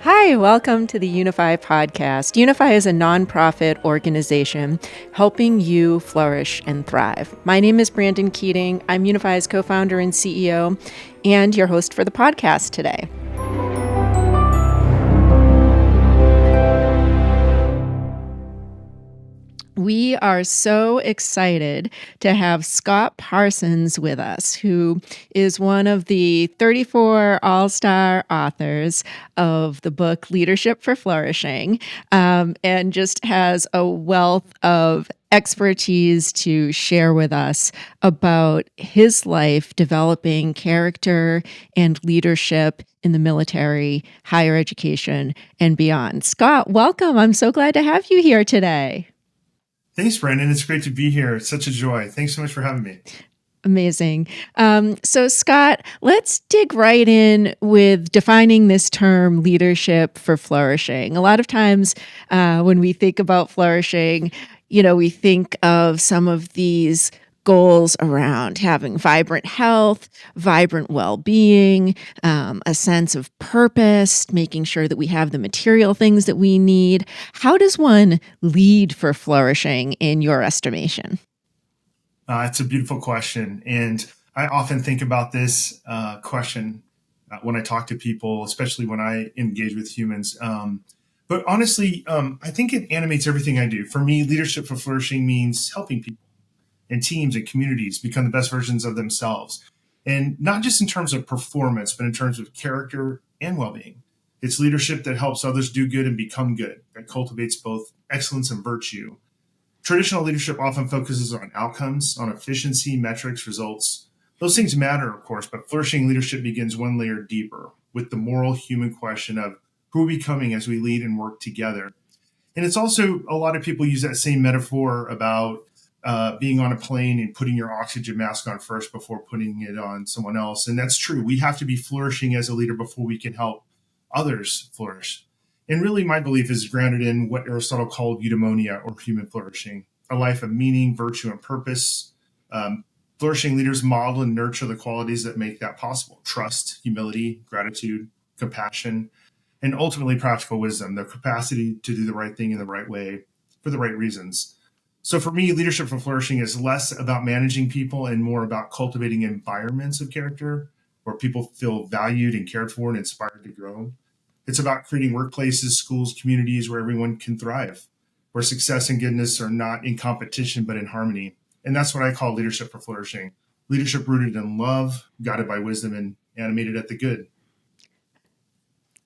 Hi, welcome to the YOUnify podcast. YOUnify is a nonprofit organization helping you flourish and thrive. My name is Brandyn Keating. I'm YOUnify's co-founder and CEO and your host for the podcast today. We are so excited to have Scott Parsons with us, who is one of the 34 all-star authors of the book Leadership for Flourishing, and just has a wealth of expertise to share with us about his life developing character and leadership in the military, higher education, and beyond. Scott, welcome. I'm so glad to have you here today. Thanks, Brandyn. It's great to be here. It's such a joy. Thanks so much for having me. Amazing. So, Scott, let's dig right in with defining this term leadership for flourishing. A lot of times when we think about flourishing, we think of some of these goals around having vibrant health, vibrant well-being, a sense of purpose, making sure that we have the material things that we need. How does one lead for flourishing in your estimation? It's a beautiful question. And I often think about this question when I talk to people, especially when I engage with humans. But honestly, I think it animates everything I do. For me, leadership for flourishing means helping people and teams and communities become the best versions of themselves. And not just in terms of performance, but in terms of character and well-being. It's leadership that helps others do good and become good, that cultivates both excellence and virtue. Traditional leadership often focuses on outcomes, on efficiency, metrics, results. Those things matter, of course, but flourishing leadership begins one layer deeper with the moral human question of who are we becoming as we lead and work together. And it's also, a lot of people use that same metaphor about being on a plane and putting your oxygen mask on first before putting it on someone else. And that's true. We have to be flourishing as a leader before we can help others flourish. And really, my belief is grounded in what Aristotle called eudaimonia, or human flourishing, a life of meaning, virtue, and purpose. Flourishing leaders model and nurture the qualities that make that possible: trust, humility, gratitude, compassion, and ultimately practical wisdom, the capacity to do the right thing in the right way for the right reasons. So for me, leadership for flourishing is less about managing people and more about cultivating environments of character where people feel valued and cared for and inspired to grow. It's about creating workplaces, schools, communities where everyone can thrive, where success and goodness are not in competition, but in harmony. And that's what I call leadership for flourishing. Leadership rooted in love, guided by wisdom, and animated at the good.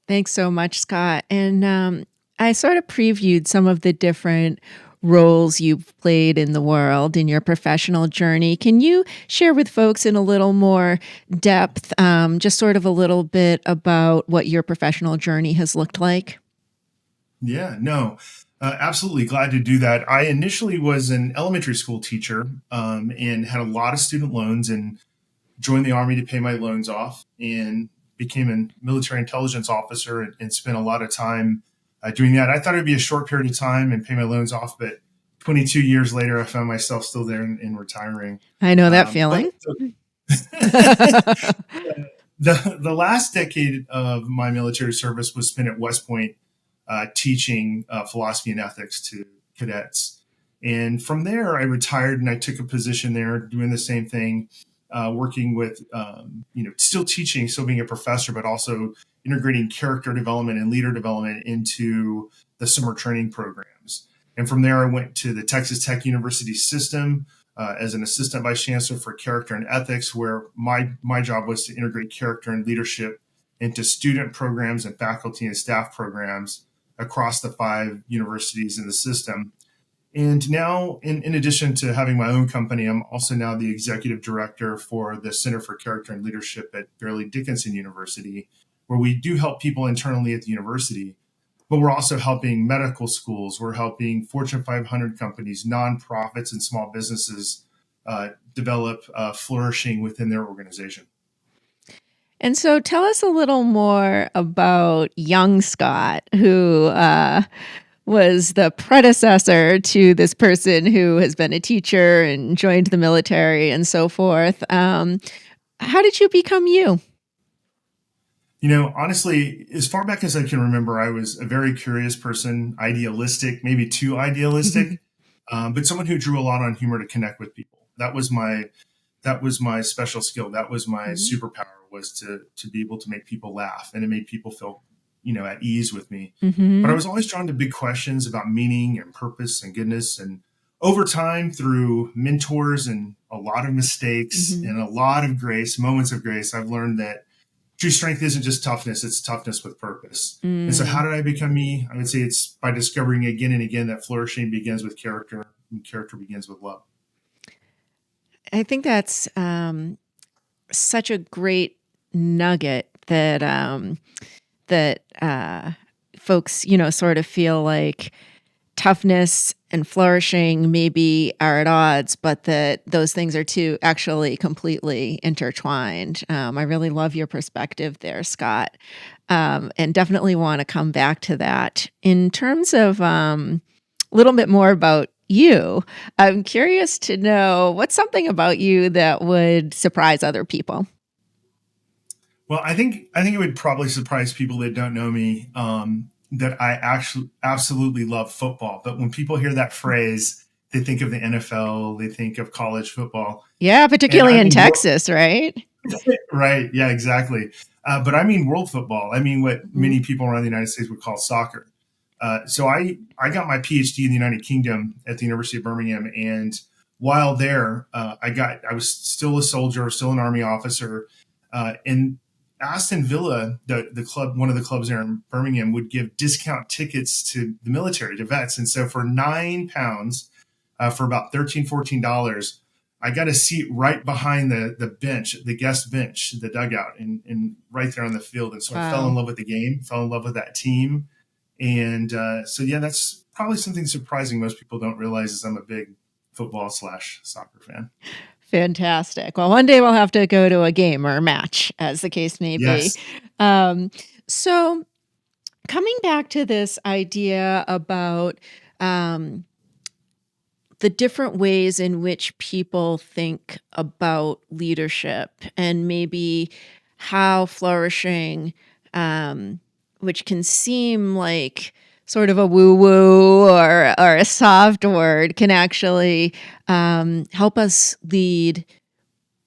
Thanks so much, Scott. And I sort of previewed some of the different roles you've played in the world in your professional journey. Can you share with folks in a little more depth, just sort of a little bit about what your professional journey has looked like? Yeah, no, absolutely glad to do that. I initially was an elementary school teacher and had a lot of student loans, and joined the Army to pay my loans off, and became a military intelligence officer and spent a lot of time doing that. I thought it'd be a short period of time and pay my loans off, but 22 years later, I found myself still there and retiring. I know that feeling. The last decade of my military service was spent at West Point teaching philosophy and ethics to cadets. And from there, I retired and I took a position there doing the same thing, working with, still teaching, still being a professor, but also integrating character development and leader development into the summer training programs. And from there, I went to the Texas Tech University system as an assistant vice chancellor for character and ethics, where my job was to integrate character and leadership into student programs and faculty and staff programs across the 5 universities in the system. And now, in addition to having my own company, I'm also now the executive director for the Center for Character and Leadership at Fairleigh Dickinson University, where we do help people internally at the university, but we're also helping medical schools. We're helping Fortune 500 companies, nonprofits, and small businesses develop flourishing within their organization. And so tell us a little more about young Scott, who was the predecessor to this person who has been a teacher and joined the military and so forth. How did you become you? Honestly, as far back as I can remember, I was a very curious person, idealistic, maybe too idealistic, but someone who drew a lot on humor to connect with people. That was my special skill. That was my Mhm. superpower, was to be able to make people laugh, and it made people feel, at ease with me. But I Mhm. was always drawn to big questions about meaning and purpose and goodness. And over time, through mentors and a lot of mistakes Mhm. and a lot of grace, moments of grace, I've learned that true strength isn't just toughness, it's toughness with purpose. And so how Mm. did I become me? I would say it's by discovering again and again that flourishing begins with character, and character begins with love. I think that's such a great nugget that folks, sort of feel like toughness and flourishing maybe are at odds, but that those things are two actually completely intertwined. I really love your perspective there, Scott, and definitely want to come back to that. In terms of a little bit more about you, I'm curious to know what's something about you that would surprise other people. Well, I think it would probably surprise people that don't know me, that I actually absolutely love football. But when people hear that phrase, they think of the NFL, they think of college football, Yeah, and particularly I in mean, Texas, right? right? Yeah, exactly. But I mean world football. I mean what Mhm. many people around the United States would call soccer. So I got my PhD in the United Kingdom at the University of Birmingham, and while there, I was still a soldier, still an Army officer, and Aston Villa, the club, one of the clubs there in Birmingham, would give discount tickets to the military, to vets, and so for £9, for about $13, $14, I got a seat right behind the bench, the guest bench, the dugout, and right there on the field. And so I fell in Wow. love with the game, fell in love with that team, and so yeah, that's probably something surprising most people don't realize is I'm a big football/soccer fan. Fantastic. Well, one day we'll have to go to a game or a match, as the case may be. Yes. Um, so, coming back to this idea about um, the different ways in which people think about leadership and maybe how flourishing, um, which can seem like sort of a woo woo or a soft word, can actually help us lead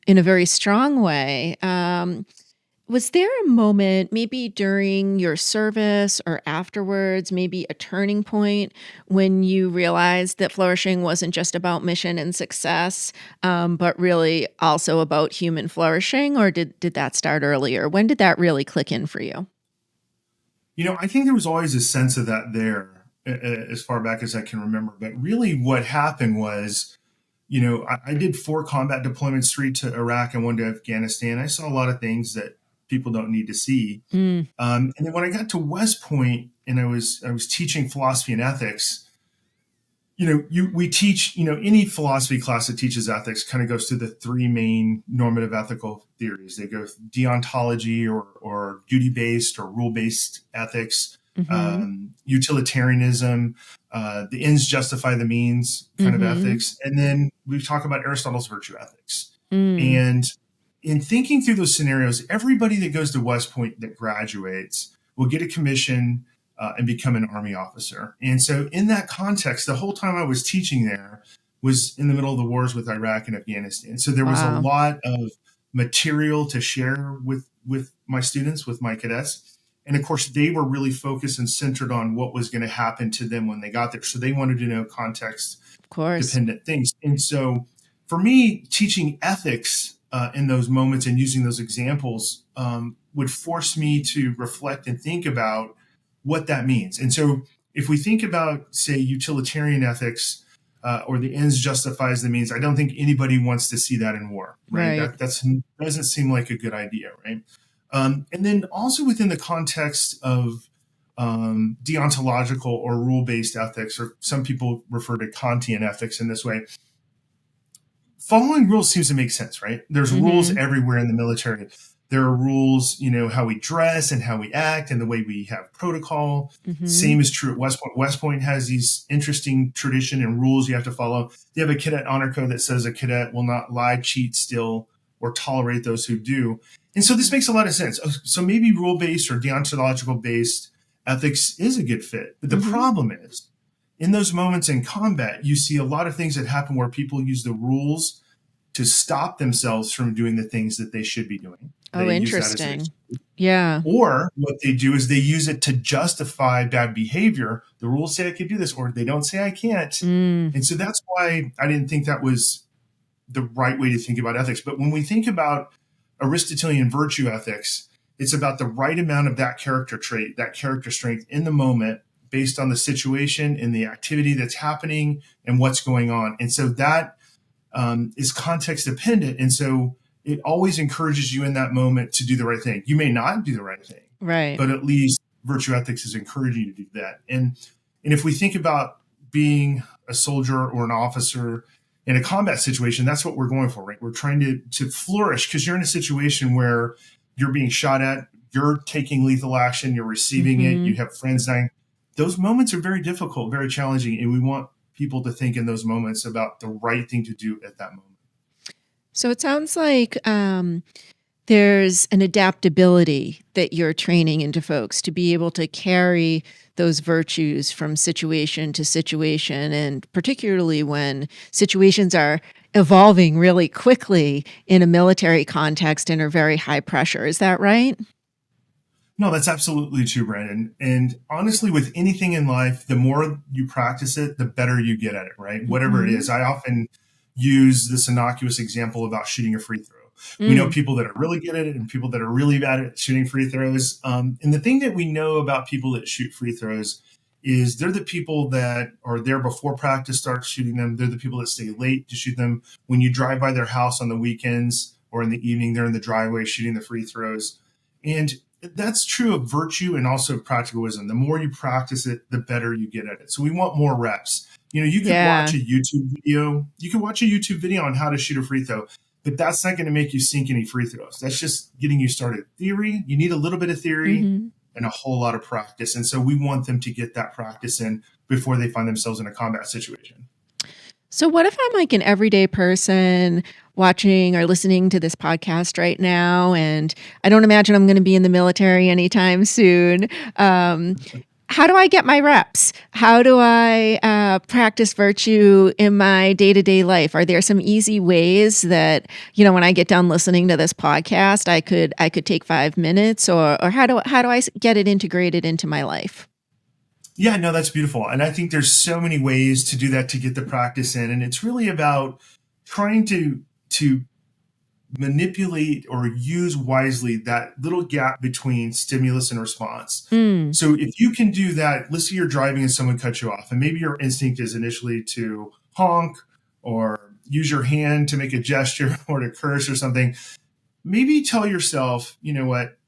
in a very strong way. Was there a moment, maybe during your service or afterwards, maybe a turning point when you realized that flourishing wasn't just about mission and success, but really also about human flourishing? Or did that start earlier? When did that really click in for you? I think there was always a sense of that there, as far back as I can remember. But really, what happened was, I did 4 combat deployments, 3 to Iraq and 1 to Afghanistan. I saw a lot of things that people don't need to see. Mm, And then when I got to West Point and I was teaching philosophy and ethics, we teach, any philosophy class that teaches ethics kind of goes through the 3 main normative ethical theories. They go deontology, or duty based or rule based ethics, mm-hmm, utilitarianism, the ends justify the means kind of mm-hmm, ethics, and then we talk about Aristotle's virtue ethics. mm, And in thinking through those scenarios, everybody that goes to West Point that graduates will get a commission, and become an Army officer. And so, in that context, the whole time I was teaching there was in the middle of the wars with Iraq and Afghanistan. So there was a wow. lot of material to share with my students, with my cadets. And of course, they were really focused and centered on what was going to happen to them when they got there. So they wanted to know context Of course. dependent things. And so for me, teaching ethics in those moments and using those examples would force me to reflect and think about what that means. And so if we think about, say, utilitarian ethics, or the ends justifies the means, I don't think anybody wants to see that in war, right? Right. That doesn't seem like a good idea, right? And then also within the context of deontological or rule-based ethics, or some people refer to Kantian ethics in this way. Following rules seems to make sense, right? There's rules Mm-hmm, everywhere in the military. There are rules, how we dress and how we act and the way we have protocol. mm-hmm. Same is true at West Point. West Point has these interesting tradition and rules you have to follow. They have a cadet honor code that says a cadet will not lie, cheat, steal, or tolerate those who do. And so this makes a lot of sense. So maybe rule-based or deontological-based ethics is a good fit. But the problem is, in those moments in combat, you see a lot of things that happen where people use the rules to stop themselves from doing the things that they should be doing. Oh, They use that as an interesting. excuse. Yeah. Or what they do is they use it to justify bad behavior. The rules say I can do this, or they don't say I can't. And so that's why I didn't think that was the right way to think about ethics. But when we think about Aristotelian virtue ethics, it's about the right amount of that character trait, that character strength in the moment based on the situation and the activity that's happening and what's going on. And so that is context dependent. And so it always encourages you in that moment to do the right thing. You may not do the right thing, Right. but at least virtue ethics is encouraging you to do that. And if we think about being a soldier or an officer in a combat situation, that's what we're going for, right? We're trying to flourish because you're in a situation where you're being shot at, you're taking lethal action, you're receiving it, you have friends dying. Those moments are very difficult, very challenging, and we want people to think in those moments about the right thing to do at that moment. So it sounds like there's an adaptability that you're training into folks to be able to carry those virtues from situation to situation, and particularly when situations are evolving really quickly in a military context and are very high pressure. Is that right? No, that's absolutely true, Brandon. And honestly, with anything in life, the more you practice it, the better you get at it, right? Whatever it is. I often use this innocuous example about shooting a free throw. We know people that are really good at it and people that are really bad at shooting free throws. And the thing that we know about people that shoot free throws is they're the people that are there before practice starts shooting them. They're the people that stay late to shoot them. When you drive by their house on the weekends or in the evening, they're in the driveway shooting the free throws. And that's true of virtue and also of practical wisdom. The more you practice it, the better you get at it. So we want more reps. You know, you could watch a YouTube video. You can watch a YouTube video on how to shoot a free throw, but that's not going to make you sink any free throws. That's just getting you started. Theory, you need a little bit of theory and a whole lot of practice. And so we want them to get that practice in before they find themselves in a combat situation. So what if I'm like an everyday person watching or listening to this podcast right now, and I don't imagine I'm going to be in the military anytime soon? How do I get my reps? How do I practice virtue in my day-to-day life? Are there some easy ways that, you know, when I get done listening to this podcast, I could take 5 minutes, or how do I get it integrated into my life? Yeah, no, that's beautiful. And I think there's so many ways to do that to get the practice in. And it's really about trying to manipulate or use wisely that little gap between stimulus and response. So if you can do that, let's say you're driving and someone cuts you off, and maybe your instinct is initially to honk or use your hand to make a gesture or to curse or something. Maybe tell yourself, you know what?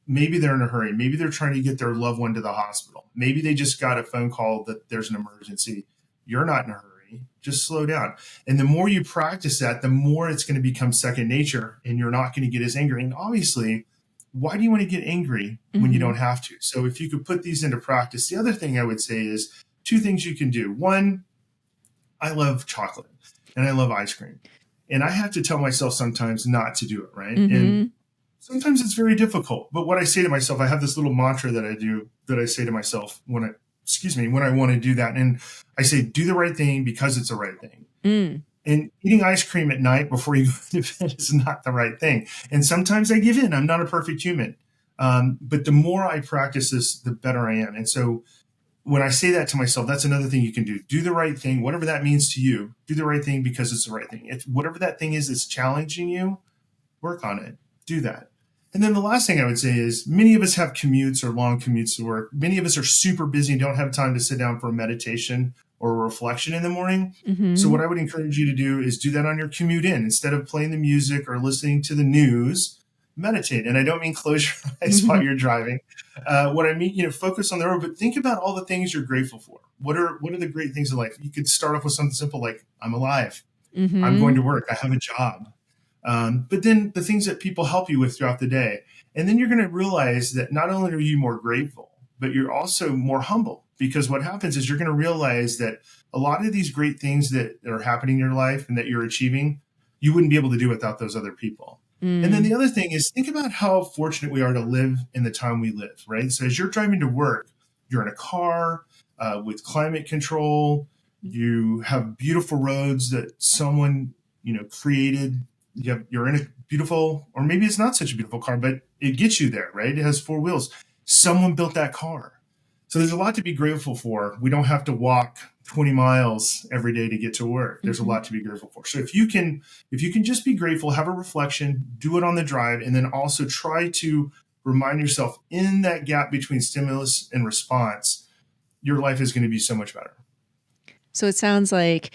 Maybe they're in a hurry. Maybe they're trying to get their loved one to the hospital. Maybe they just got a phone call that there's an emergency. You're not in a hurry. Just slow down. And the more you practice that, the more it's going to become second nature, and you're not going to get as angry. And obviously, why do you want to get angry when you don't have to? So if you could put these into practice, the other thing I would say is 2 things you can do. One, I love chocolate and I love ice cream. And I have to tell myself sometimes not to do it, right? And sometimes it's very difficult. But what I say to myself, I have this little mantra that I do that I say to myself when I want to do that. And I say, do the right thing because it's the right thing. And eating ice cream at night before you go to bed is not the right thing. And sometimes I give in. I'm not a perfect human. But the more I practice this, the better I am. And so when I say that to myself, that's another thing you can do. Do the right thing, whatever that means to you. Do the right thing because it's the right thing. If whatever that thing is that's challenging you, work on it. Do that. And then the last thing I would say is many of us have commutes or long commutes to work. Many of us are super busy and don't have time to sit down for a meditation or a reflection in the morning. So what I would encourage you to do is do that on your commute in. Instead of playing the music or listening to the news, meditate. And I don't mean close your eyes while you're driving. What I mean, focus on the road, but think about all the things you're grateful for. What are the great things in life? You could start off with something simple like, I'm alive. I'm going to work. I have a job. But then the things that people help you with throughout the day. And then you're going to realize that not only are you more grateful, but you're also more humble, because what happens is you're going to realize that a lot of these great things that are happening in your life and that you're achieving, you wouldn't be able to do without those other people. And then the other thing is, think about how fortunate we are to live in the time we live, right? So as you're driving to work, you're in a car with climate control. You have beautiful roads that someone, created. You're in a beautiful, or maybe it's not such a beautiful car, but it gets you there, right? It has four wheels. Someone built that car. So there's a lot to be grateful for. We don't have to walk 20 miles every day to get to work. There's a lot to be grateful for. So if you can just be grateful, have a reflection, do it on the drive, and then also try to remind yourself in that gap between stimulus and response, your life is going to be so much better. So it sounds like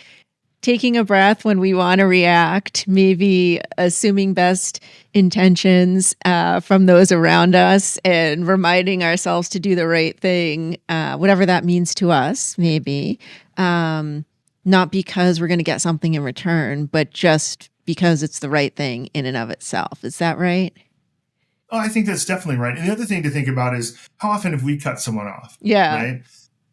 taking a breath when we want to react, maybe assuming best intentions from those around us, and reminding ourselves to do the right thing, whatever that means to us, maybe. Not because we're going to get something in return, but just because it's the right thing in and of itself. Is that right? Oh, I think that's definitely right. And the other thing to think about is, how often have we cut someone off? Yeah. Right?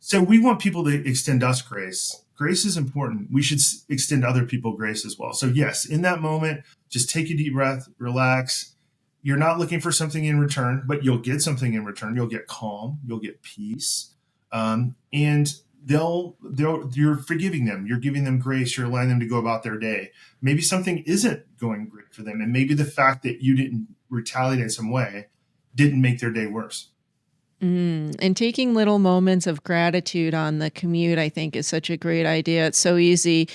So we want people to extend us grace. Grace is important. We should extend other people grace as well. So yes, in that moment, just take a deep breath, relax. You're not looking for something in return, but you'll get something in return. You'll get calm. You'll get peace. And you're forgiving them. You're giving them grace. You're allowing them to go about their day. Maybe something isn't going great for them. And maybe the fact that you didn't retaliate in some way didn't make their day worse. And taking little moments of gratitude on the commute, I think, is such a great idea. It's so easy,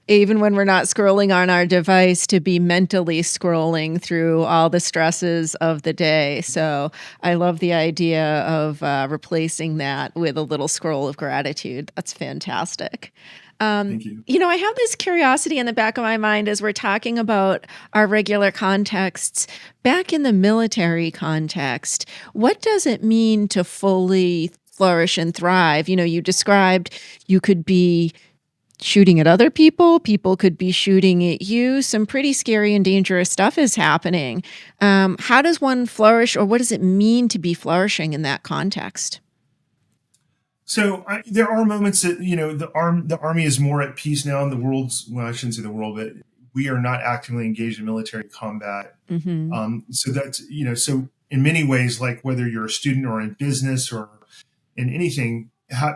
even when we're not scrolling on our device, to be mentally scrolling through all the stresses of the day. So I love the idea of replacing that with a little scroll of gratitude. That's fantastic. Thank you. I have this curiosity in the back of my mind as we're talking about our regular contexts. Back in the military context, what does it mean to fully flourish and thrive? You described you could be shooting at other people. People could be shooting at you. Some pretty scary and dangerous stuff is happening. How does one flourish, or what does it mean to be flourishing in that context? So there are moments that, the Army is more at peace now in the world's, well, I shouldn't say the world, but we are not actively engaged in military combat. So that's, so in many ways, like whether you're a student or in business or in anything,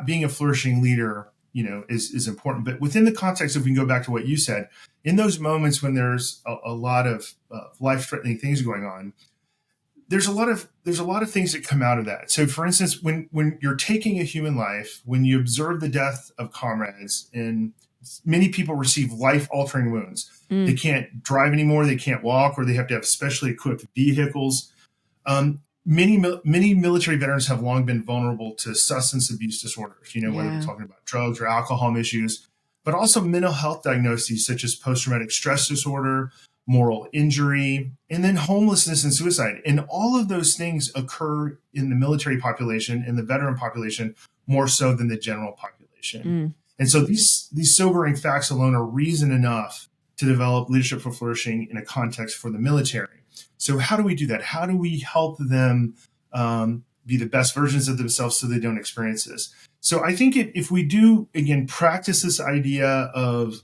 being a flourishing leader, is important. But within the context, if we can go back to what you said, in those moments when there's a lot of life-threatening things going on, there's a lot of things that come out of that. So for instance, when you're taking a human life, when you observe the death of comrades, and many people receive life-altering wounds, they can't drive anymore, they can't walk, or they have to have specially equipped vehicles. Many military veterans have long been vulnerable to substance abuse disorders, whether we're talking about drugs or alcohol issues, but also mental health diagnoses such as post-traumatic stress disorder, moral injury, and then homelessness and suicide. And all of those things occur in the military population and the veteran population more so than the general population. And so these sobering facts alone are reason enough to develop leadership for flourishing in a context for the military. So how do we do that? How do we help them be the best versions of themselves so they don't experience this? So I think if we do, again, practice this idea of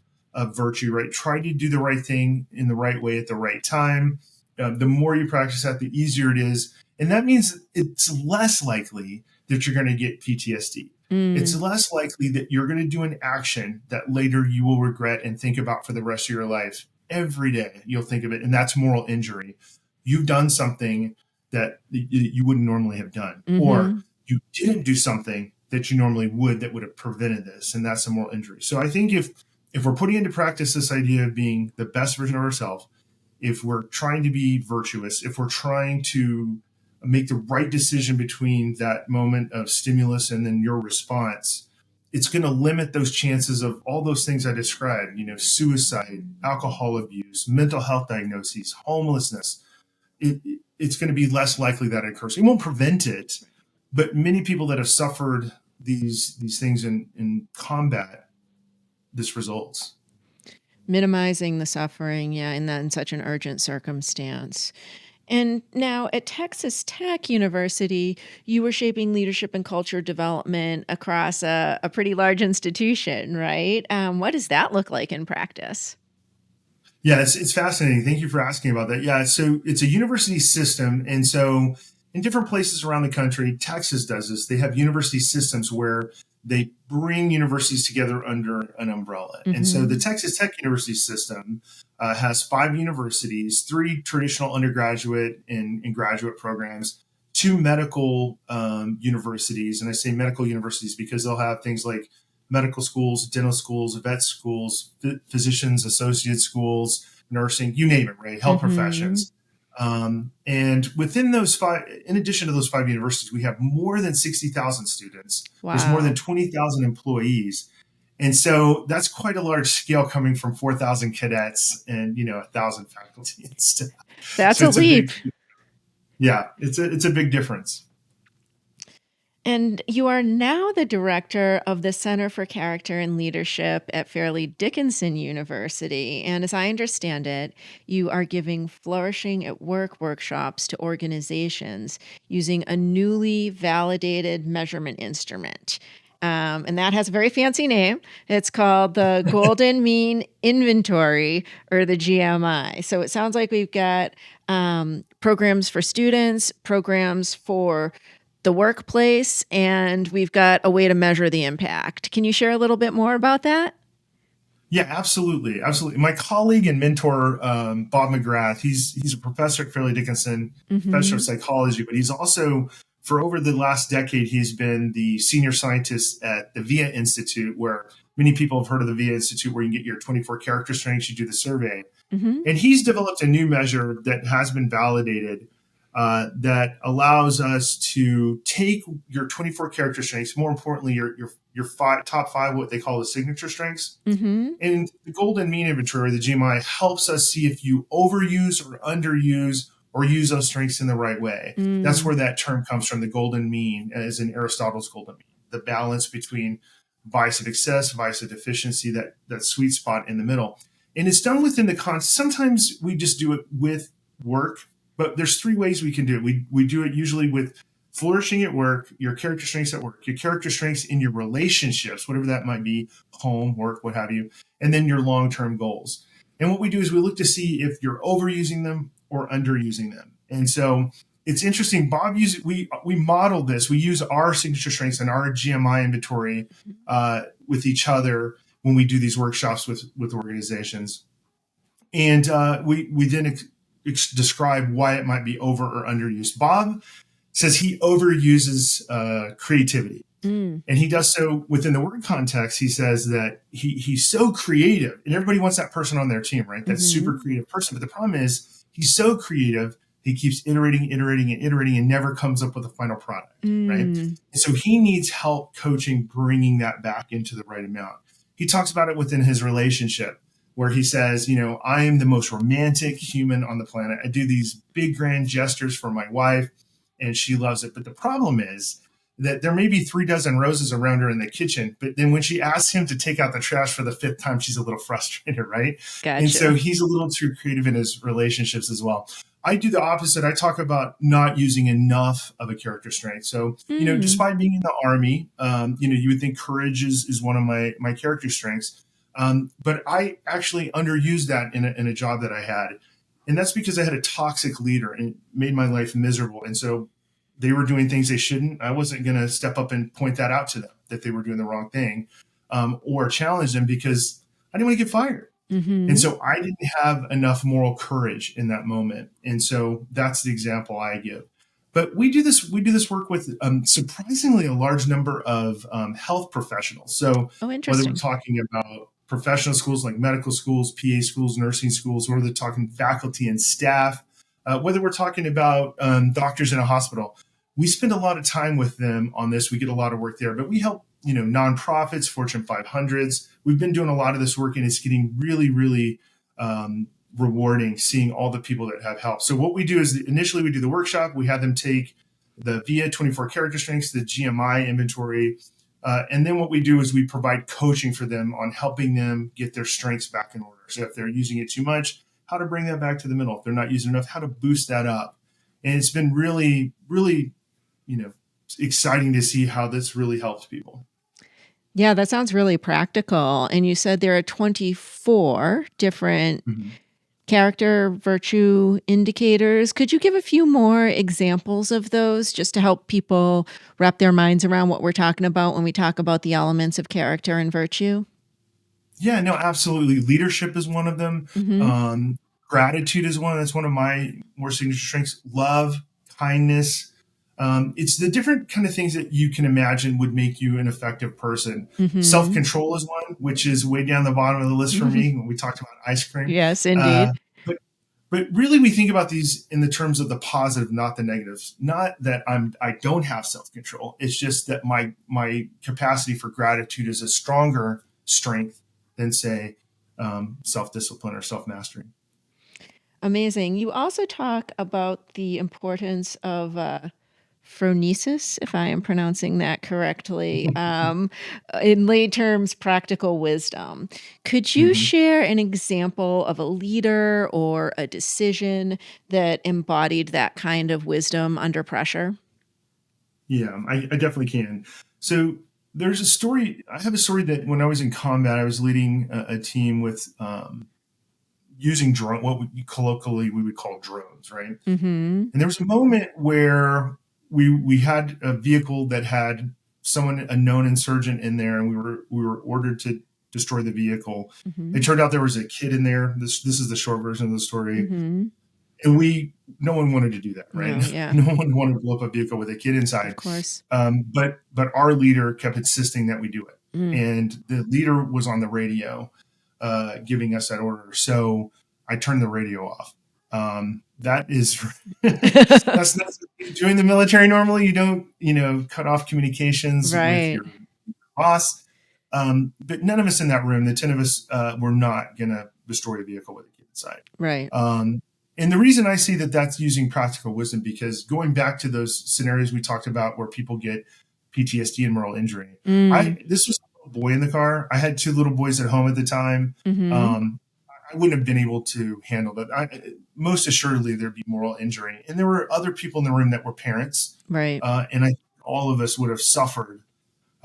virtue, right? Try to do the right thing in the right way at the right time. The more you practice that, the easier it is. And that means it's less likely that you're going to get PTSD. It's less likely that you're going to do an action that later you will regret and think about for the rest of your life. Every day you'll think of it, and that's moral injury. You've done something that you wouldn't normally have done, or you didn't do something that you normally would that would have prevented this, and that's a moral injury. So I think if we're putting into practice this idea of being the best version of ourselves, if we're trying to be virtuous, if we're trying to make the right decision between that moment of stimulus and then your response, it's going to limit those chances of all those things I described, suicide, alcohol abuse, mental health diagnoses, homelessness. It's going to be less likely that it occurs. It won't prevent it, but many people that have suffered these things in combat, this results. Minimizing the suffering, in such an urgent circumstance. And now at Texas Tech University, you were shaping leadership and culture development across a pretty large institution, right? What does that look like in practice? Yeah, it's fascinating. Thank you for asking about that. Yeah, so it's a university system. And so in different places around the country, Texas does this. They have university systems where they bring universities together under an umbrella. And so the Mm-hmm. Texas Tech University system has 5 universities, 3 traditional undergraduate and graduate programs, 2 medical universities. And I say medical universities because they'll have things like medical schools, dental schools, vet schools, physicians, associate schools, nursing, you name it, right? Health Mm-hmm. professions. And within those 5, in addition to those 5 universities, we have more than 60,000 students. There's more than Wow. 20,000 employees. And so that's quite a large scale coming from 4,000 cadets and, 1,000 faculty and staff. That's So a it's a leap. big, yeah, it's a big difference. And you are now the director of the Center for Character and Leadership at Fairleigh Dickinson University. And as I understand it, you are giving Flourishing at Work workshops to organizations using a newly validated measurement instrument. And that has a very fancy name. It's called the Golden Mean Inventory, or the GMI. So it sounds like we've got programs for students, programs for the workplace, and we've got a way to measure the impact. Can you share a little bit more about that? Yeah, absolutely, absolutely. My colleague and mentor, Bob McGrath, he's a professor at Fairleigh Dickinson, professor of Mm-hmm. psychology, but he's also, for over the last decade, he's been the senior scientist at the VIA Institute, where many people have heard of the VIA Institute, where you can get your 24 character strengths, you do the survey. Mm-hmm. And he's developed a new measure that has been validated that allows us to take your 24 character strengths, more importantly, your top 5, what they call the signature strengths. Mm-hmm. And the golden mean inventory, the GMI, helps us see if you overuse or underuse or use those strengths in the right way. That's Mm. where that term comes from, the golden mean, as in Aristotle's golden mean, the balance between vice of excess, vice of deficiency, that sweet spot in the middle. And it's done within the context. Sometimes we just do it with work, but there's 3 ways we can do it. We do it usually with flourishing at work, your character strengths at work, your character strengths in your relationships, whatever that might be, home, work, what have you, and then your long-term goals. And what we do is we look to see if you're overusing them or underusing them. And so it's interesting. Bob used we model this. We use our signature strengths and our GMI inventory with each other when we do these workshops with organizations, and we then describe why it might be over or underused. Bob says he overuses creativity. Mm. And he does so within the work context. He says that he's so creative, and everybody wants that person on their team, right? That Mm-hmm. super creative person. But the problem is he's so creative, he keeps iterating, and never comes up with a final product, right? Mm. And so he needs help coaching, bringing that back into the right amount. He talks about it within his relationship, where he says, I am the most romantic human on the planet. I do these big grand gestures for my wife, and she loves it. But the problem is that there may be 3 dozen roses around her in the kitchen, but then when she asks him to take out the trash for the 5th time, she's a little frustrated, right? And so Gotcha. he's a little too creative in his relationships as well. I do the opposite. I talk about not using enough of a character strength. So, Mm. despite being in the Army, you would think courage is one of my character strengths. But I actually underused that in a job that I had. And that's because I had a toxic leader and it made my life miserable. And so they were doing things they shouldn't. I wasn't going to step up and point that out to them, that they were doing the wrong thing, or challenge them, because I didn't want to get fired. And Mm-hmm. so I didn't have enough moral courage in that moment. And so that's the example I give. But we do this work with surprisingly a large number of health professionals. So Oh, whether we're interesting. talking about professional schools like medical schools, PA schools, nursing schools, whether they're talking faculty and staff, whether we're talking about doctors in a hospital, we spend a lot of time with them on this. We get a lot of work there, but we help nonprofits, Fortune 500s. We've been doing a lot of this work, and it's getting really, really rewarding seeing all the people that have helped. So what we do is initially we do the workshop. We have them take the VIA 24 character strengths, the GMI inventory, and then what we do is we provide coaching for them on helping them get their strengths back in order. So if they're using it too much, how to bring that back to the middle. If they're not using enough, how to boost that up. And it's been really, really, exciting to see how this really helps people. Yeah, that sounds really practical. And you said there are 24 different Mhm. character virtue indicators. Could you give a few more examples of those just to help people wrap their minds around what we're talking about when we talk about the elements of character and virtue? Yeah, no, absolutely. Leadership is one of them. Mm-hmm. Gratitude is one. That's one of my more signature strengths. Love, kindness. It's the different kind of things that you can imagine would make you an effective person. Mm-hmm. Self-control is one, which is way down the bottom of the list for me when we talked about ice cream. Yes, Uh, indeed. but but really, we think about these in the terms of the positive, not the negatives. Not that I don't have self-control. It's just that my capacity for gratitude is a stronger strength than, say, self-discipline or self-mastery. Amazing. You also talk about the importance of phronesis, if I am pronouncing that correctly, in lay terms, practical wisdom. Could you Mhm. share an example of a leader or a decision that embodied that kind of wisdom under pressure? Yeah, I definitely can. So there's a story. I have a story that when I was in combat, I was leading a team with using drone, what colloquially we would call drones, right? Mm-hmm. And there was a moment where we had a vehicle that had someone, a known insurgent, in there, and we were ordered to destroy the vehicle. Mm-hmm. It turned out there was a kid in there. This is the short version of the story. Mm-hmm. And no one wanted to do that, right? No, yeah, No one wanted to blow up a vehicle with a kid of inside. course. But our leader kept insisting that we do it, Mm. and the leader was on the radio, giving us that order. So I turned the radio off. That is that's not doing the military. Normally, you don't cut off communications with Right, your boss. But none of us in that room, the 10 of us, were not going to destroy a vehicle with a kid inside. right. Um, and the reason I see that that's using practical wisdom, because going back to those scenarios we talked about where people get PTSD and moral injury, Mm. this was a little boy in the car. I had two little boys at home at the time. Mm-hmm. Um, I wouldn't have been able to handle that. Most assuredly, there'd be moral injury. And there were other people in the room that were parents. Right. And I think all of us would have suffered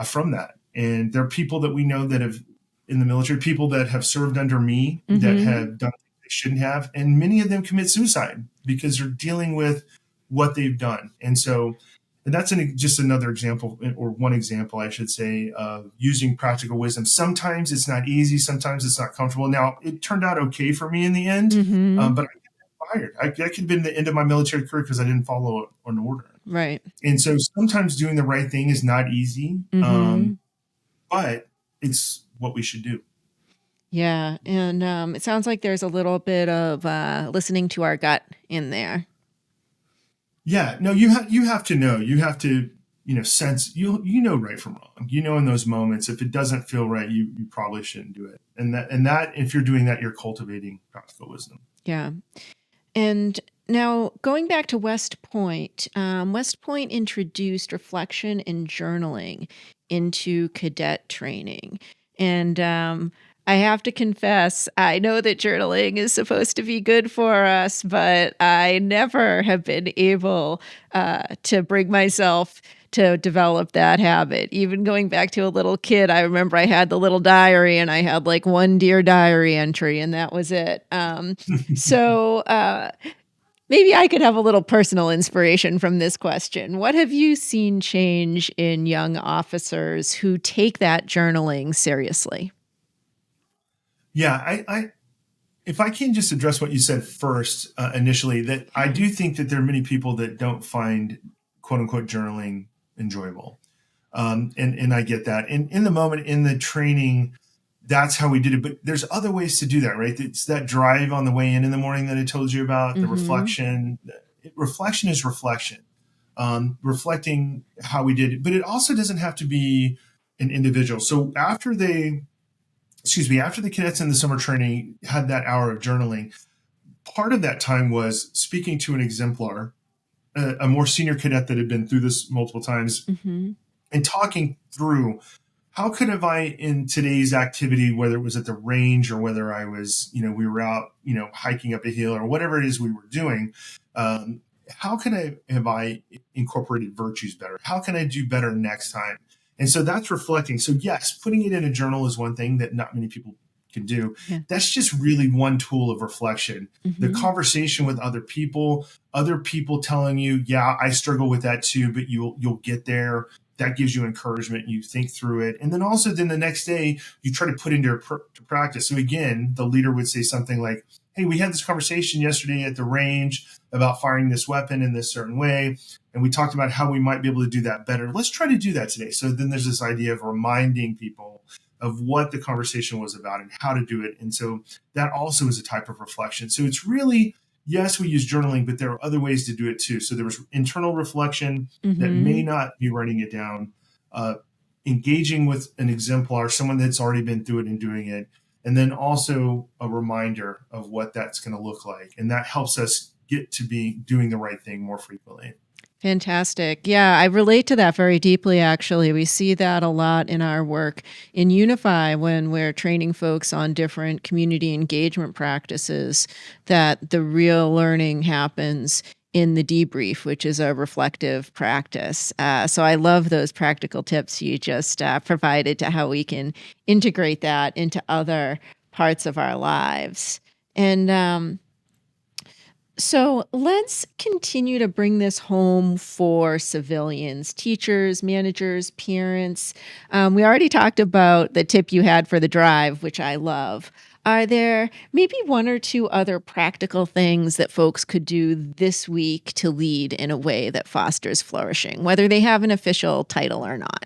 from that. And there are people that we know that have, in the military, people that have served under me that Mm-hmm. have done things they shouldn't have. And many of them commit suicide because they're dealing with what they've done. And so, and that's just another example, or one example, I should say, of using practical wisdom. Sometimes it's not easy. Sometimes it's not comfortable. Now, it turned out okay for me in the end, Mm-hmm. but I got fired. That could have been the end of my military career because I didn't follow an order. Right. And so sometimes doing the right thing is not easy, Mm-hmm. but it's what we should do. Yeah, and it sounds like there's a little bit of listening to our gut in there. Yeah, no, you have to know. You have to sense, right from wrong. In those moments, if it doesn't feel right, you probably shouldn't do it. And that if you're doing that, you're cultivating practical wisdom. Yeah. And now going back to West Point introduced reflection and journaling into cadet training. And I have to confess, I know that journaling is supposed to be good for us, but I never have been able to bring myself to develop that habit. Even going back to a little kid, I remember I had the little diary and I had like one Dear Diary entry, and that was it. So maybe I could have a little personal inspiration from this question. What have you seen change in young officers who take that journaling seriously? Yeah, if I can just address what you said first, initially, that I Yeah. do think that there are many people that don't find quote unquote journaling enjoyable. And I get that. And in the moment, in the training, that's how we did it. But there's other ways to do that, right? It's that drive on the way in the morning that I told you about, the Mhm. reflection. Reflection is reflection, reflecting how we did it. But it also doesn't have to be an individual. So after the cadets in the summer training had that hour of journaling, part of that time was speaking to an exemplar, a more senior cadet that had been through this multiple times, Mhm. and talking through how could have I, in today's activity, whether it was at the range or whether I was, we were out, hiking up a hill or whatever it is we were doing, how can I have I incorporated virtues better? How can I do better next time? And so that's reflecting. So yes, putting it in a journal is one thing that not many people can do. Yeah. That's just really one tool of reflection. The Mm-hmm. conversation with other people telling you, yeah, I struggle with that too, but you'll get there. That gives you encouragement. You think through it. And then also then the next day you try to put into to practice. So again, the leader would say something like, hey, we had this conversation yesterday at the range about firing this weapon in this certain way. And we talked about how we might be able to do that better. Let's try to do that today. So then there's this idea of reminding people of what the conversation was about and how to do it. And so that also is a type of reflection. So it's really, yes, we use journaling, but there are other ways to do it too. So there was internal reflection that may not be writing it down, engaging with an exemplar, someone that's already been through it and doing it, and then also a reminder of what that's going to look like. And that helps us get to be doing the right thing more frequently. Fantastic. Yeah, I relate to that very deeply, actually. We see that a lot in our work in YOUnify when we're training folks on different community engagement practices, that the real learning happens in the debrief, which is a reflective practice. So I love those practical tips you just provided to how we can integrate that into other parts of our lives. And so let's continue to bring this home for civilians, teachers, managers, parents. We already talked about the tip you had for the drive, which I love. Are there maybe one or two other practical things that folks could do this week to lead in a way that fosters flourishing, whether they have an official title or not?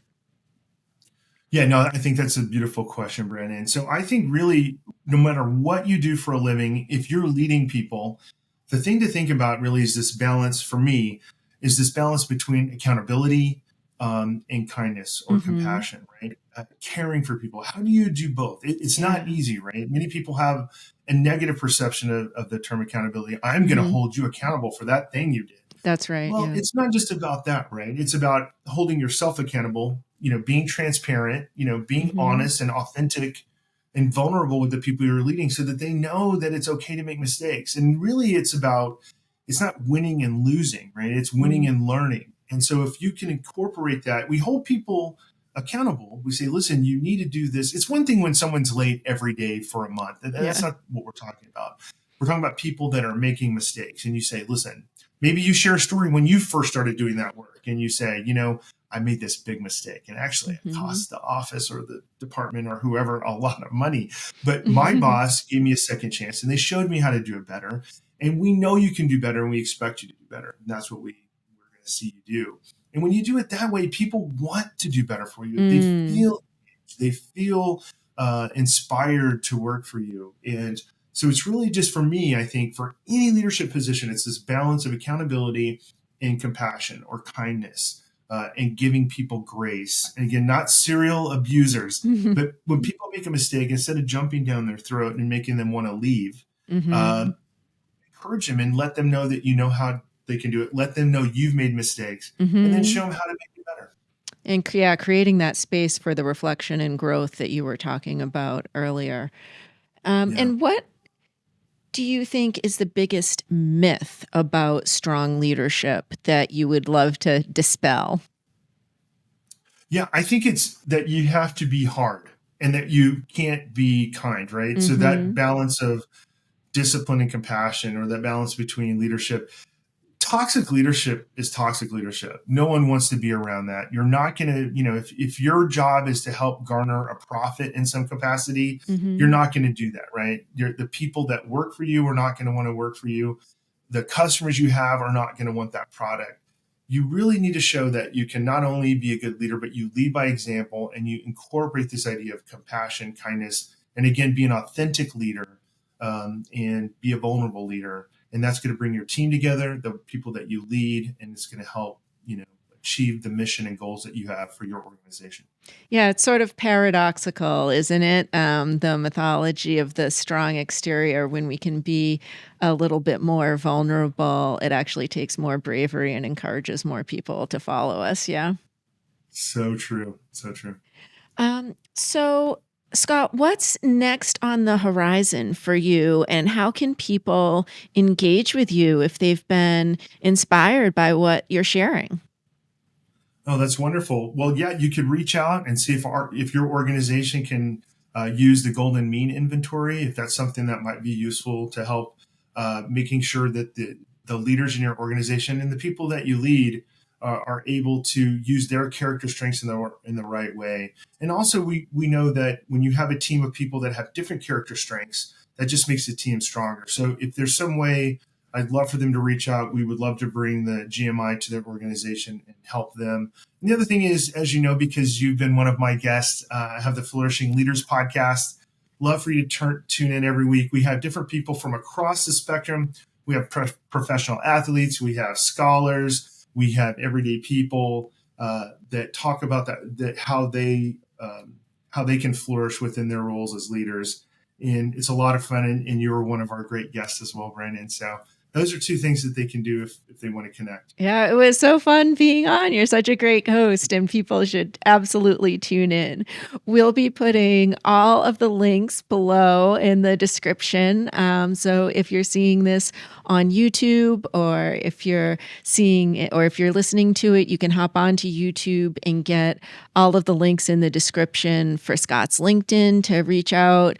Yeah, no, I think that's a beautiful question, Brandyn. So I think really, no matter what you do for a living, if you're leading people, the thing to think about really is this balance for me is this balance between accountability and kindness or compassion, right? Caring for people. How do you do both? It's not easy, right? Many people have a negative perception of the term accountability. I'm going to hold you accountable for that thing you did. That's right. Well, Yeah. it's not just about that, right? It's about holding yourself accountable, being transparent, being honest and authentic and vulnerable with the people you're leading so that they know that it's okay to make mistakes. And really it's not winning and losing, right? It's winning and learning. And so if you can incorporate that, we hold people accountable. We say, listen, you need to do this. It's one thing when someone's late every day for a month. That's not what we're talking about. We're talking about people that are making mistakes. And you say, listen, maybe you share a story when you first started doing that work and you say, I made this big mistake and actually it cost the office or the department or whoever a lot of money. But my boss gave me a second chance and they showed me how to do it better. And we know you can do better and we expect you to do better. And that's what we're going to see you do. And when you do it that way, people want to do better for you. They feel inspired to work for you. And so it's really just for me, I think for any leadership position, it's this balance of accountability and compassion or kindness and giving people grace. And again, not serial abusers, but when people make a mistake, instead of jumping down their throat and making them want to leave, encourage them and let them know that you know how they can do it. Let them know you've made mistakes and then show them how to make it better. And creating that space for the reflection and growth that you were talking about earlier. And what do you think is the biggest myth about strong leadership that you would love to dispel? Yeah, I think it's that you have to be hard and that you can't be kind, right? So that balance of discipline and compassion, or that balance between leadership. Toxic leadership is toxic leadership. No one wants to be around that. You're not going to, if your job is to help garner a profit in some capacity, you're not going to do that, right? The people that work for you are not going to want to work for you. The customers you have are not going to want that product. You really need to show that you can not only be a good leader, but you lead by example and you incorporate this idea of compassion, kindness, and again, be an authentic leader and be a vulnerable leader. And that's going to bring your team together, the people that you lead, and it's going to help, achieve the mission and goals that you have for your organization. Yeah, it's sort of paradoxical, isn't it? The mythology of the strong exterior, when we can be a little bit more vulnerable, it actually takes more bravery and encourages more people to follow us. Yeah. So true. So true. So Scott, what's next on the horizon for you, and how can people engage with you if they've been inspired by what you're sharing? Oh, that's wonderful. Well, yeah, you could reach out and see if your organization can use the golden mean inventory if that's something that might be useful to help making sure that the leaders in your organization and the people that you lead are able to use their character strengths in the right way. And also, we know that when you have a team of people that have different character strengths, that just makes the team stronger. So if there's some way, I'd love for them to reach out. We would love to bring the GMI to their organization and help them. And the other thing is, as you know, because you've been one of my guests, I have the Flourishing Leaders podcast. Love for you to tune in every week. We have different people from across the spectrum. We have professional athletes. We have scholars. We have everyday people that talk about that how they can flourish within their roles as leaders. And it's a lot of fun. And you're one of our great guests as well, Brandyn. So those are two things that they can do if they want to connect. Yeah, it was so fun being on. You're such a great host, and people should absolutely tune in. We'll be putting all of the links below in the description. So if you're seeing this on YouTube, or if you're seeing it, or if you're listening to it, you can hop onto YouTube and get all of the links in the description for Scott's LinkedIn to reach out,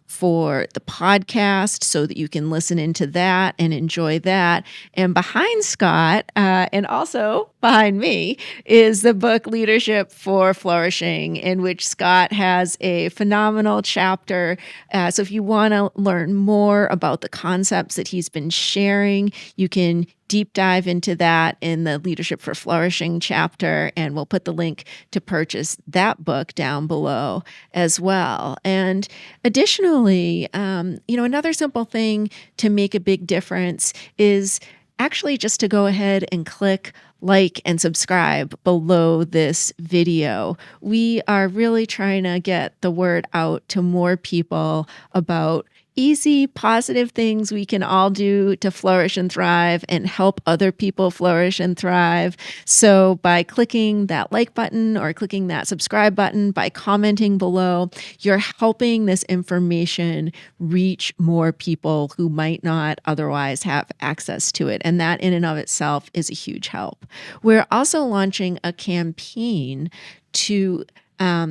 for the podcast so that you can listen into that and enjoy that. And behind Scott, and also behind me, is the book Leadership for Flourishing, in which Scott has a phenomenal chapter. So if you want to learn more about the concepts that he's been sharing, you can deep dive into that in the Leadership for Flourishing chapter, and we'll put the link to purchase that book down below as well. And additionally, another simple thing to make a big difference is actually just to go ahead and click like and subscribe below this video. We are really trying to get the word out to more people about easy, positive things we can all do to flourish and thrive and help other people flourish and thrive. So by clicking that like button or clicking that subscribe button, by commenting below, you're helping this information reach more people who might not otherwise have access to it. And that in and of itself is a huge help. We're also launching a campaign to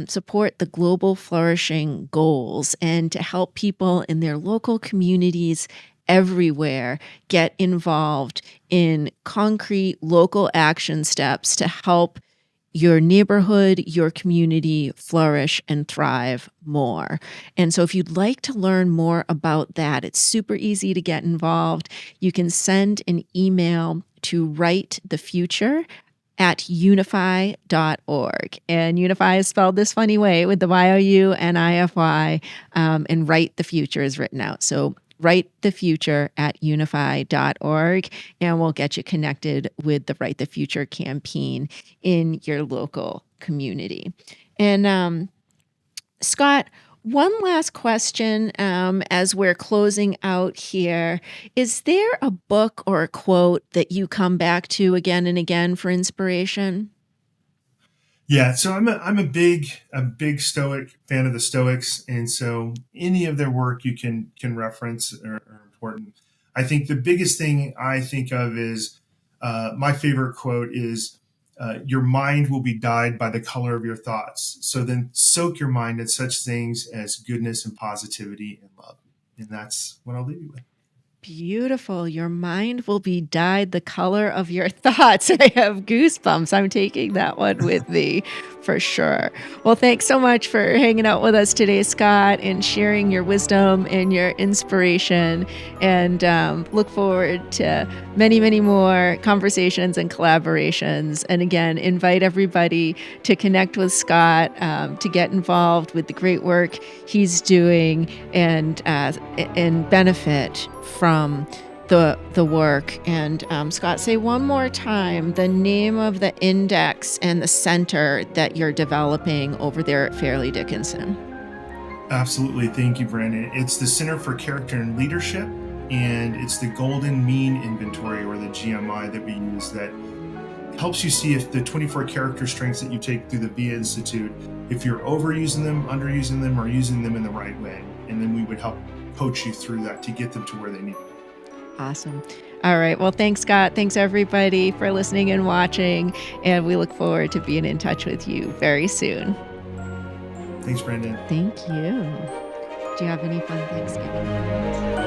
support the global flourishing goals and to help people in their local communities everywhere get involved in concrete local action steps to help your neighborhood, your community flourish and thrive more. And so if you'd like to learn more about that, it's super easy to get involved. You can send an email to writethefuture@younify.org. And Unify is spelled this funny way with the YOUnify, and Write the Future is written out. So writethefuture@younify.org, and we'll get you connected with the Write the Future campaign in your local community. And Scott, one last question as we're closing out here. Is there a book or a quote that you come back to again and again for inspiration? Yeah, so I'm a big Stoic fan of the Stoics, and so any of their work you can reference are important. I think the biggest thing I think of is my favorite quote is, your mind will be dyed by the color of your thoughts. So then soak your mind in such things as goodness and positivity and love. And that's what I'll leave you with. Beautiful. Your mind will be dyed the color of your thoughts. I have goosebumps. I'm taking that one with me for sure. Well, thanks so much for hanging out with us today, Scott, and sharing your wisdom and your inspiration. And look forward to many, many more conversations and collaborations. And again, invite everybody to connect with Scott, to get involved with the great work he's doing and benefit from the work. And Scott, say one more time the name of the index and the center that you're developing over there at Fairleigh Dickinson. Absolutely. Thank you, Brandyn. It's the Center for Character and Leadership, and it's the Golden Mean Inventory, or the GMI, that we use that helps you see if the 24 character strengths that you take through the VIA Institute, if you're overusing them, underusing them, or using them in the right way. And then we would help coach you through that to get them to where they need to be. Awesome. All right. Well, thanks, Scott. Thanks, everybody, for listening and watching. And we look forward to being in touch with you very soon. Thanks, Brandyn. Thank you. Do you have any fun Thanksgiving plans?